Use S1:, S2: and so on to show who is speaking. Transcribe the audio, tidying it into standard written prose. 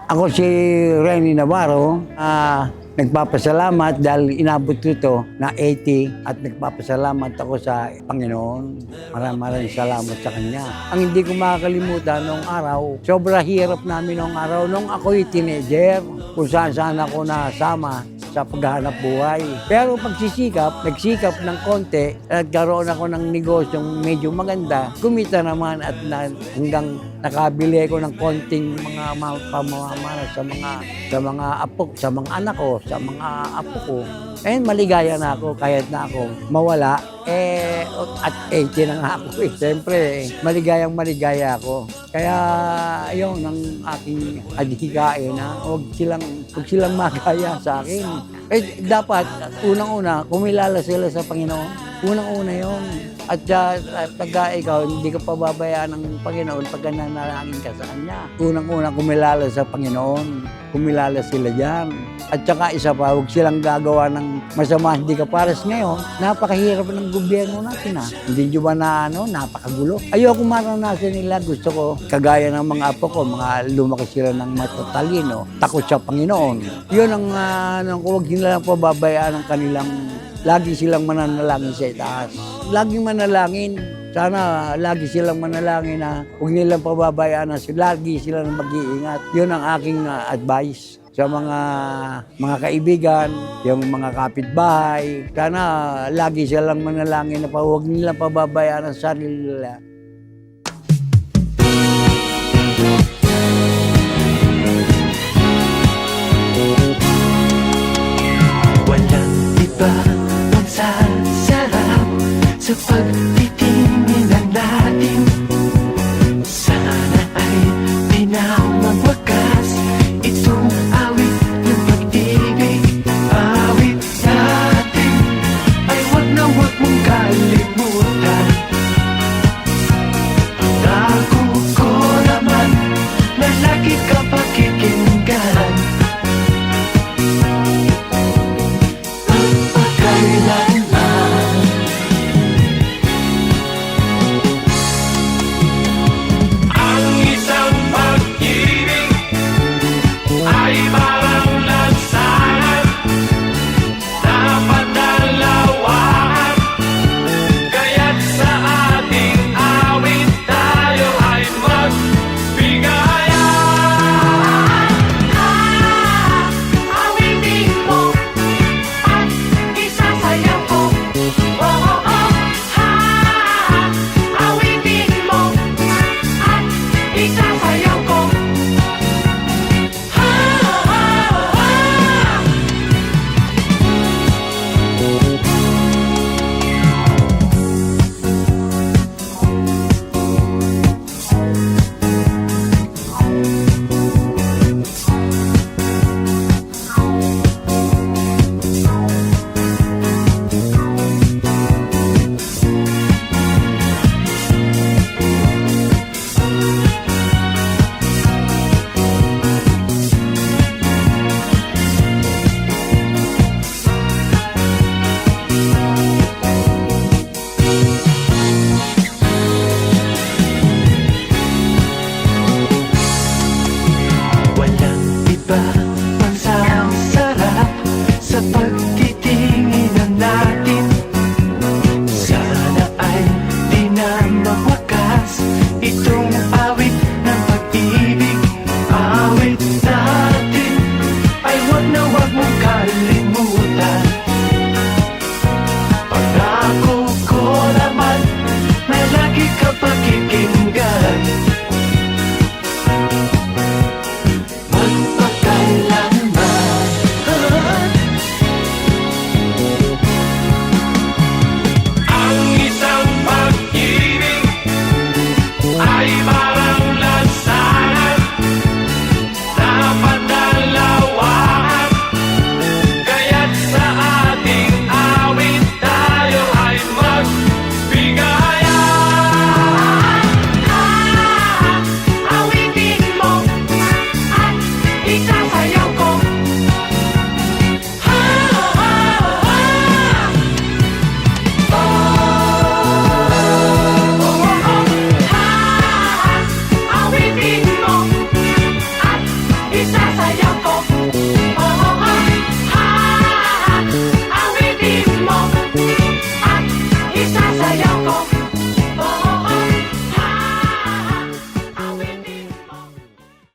S1: Ako si Renny Navarro, nagpapasalamat dahil inabot ko ito na 80 at nagpapasalamat ako sa Panginoon. Maraming salamat sa Kanya. Ang hindi ko makakalimutan noong araw, sobra hirap namin noong araw nung ako'y teenager, kung saan ako nasama sa paghahanap buhay. Pero nagsikap ng konti, nagkaroon ako ng negosyong medyo maganda, kumita naman at hanggang nakabili ko ng konting mga pamamana sa mga apo, sa mga anak ko, sa mga apo ko. Maligaya na ako kahit na ako mawala. At 80 na nga ako eh. Siyempre, maligaya ako. Kaya yun ang aking adhikain na huwag silang magaya sa akin. Dapat, unang-una, kumilala sila sa Panginoon. Unang-una yun. At pagka ikaw, hindi ka pababayaan ng Panginoon pagka nanalangin ka sa Kanya. Unang-una, kumilala sa Panginoon. Kumilala sila dyan. At saka isa pa, huwag silang gagawa ng masama. Hindi ka pares ngayon. Napakahirap ng gobyerno natin ha. Hindi nyo ba napakagulo? Ayoko maranasan nila. Gusto ko, kagaya ng mga apo ko, mga lumaki sila ng matatalino. Takot sa Panginoon. Yun ang huwag nila pababayaan ng kanilang lagi silang mananalangin sa itaas. Laging manalangin. Sana lagi silang manalangin na huwag nilang pababayaan na lagi silang mag-iingat. Yun ang aking advice sa mga kaibigan, yung mga kapitbahay. Sana lagi silang manalangin na huwag nilang pababayaan ang sarili nila.
S2: Walang iba ang sasarap sa pagtitinginan natin. Sana ay di na magwakas itong awit ng pag-ibig. Awit natin ay wag mong kalimutan. Pangako ko naman na lagi ka pakikinggan. Magpakailanman isasayaw ko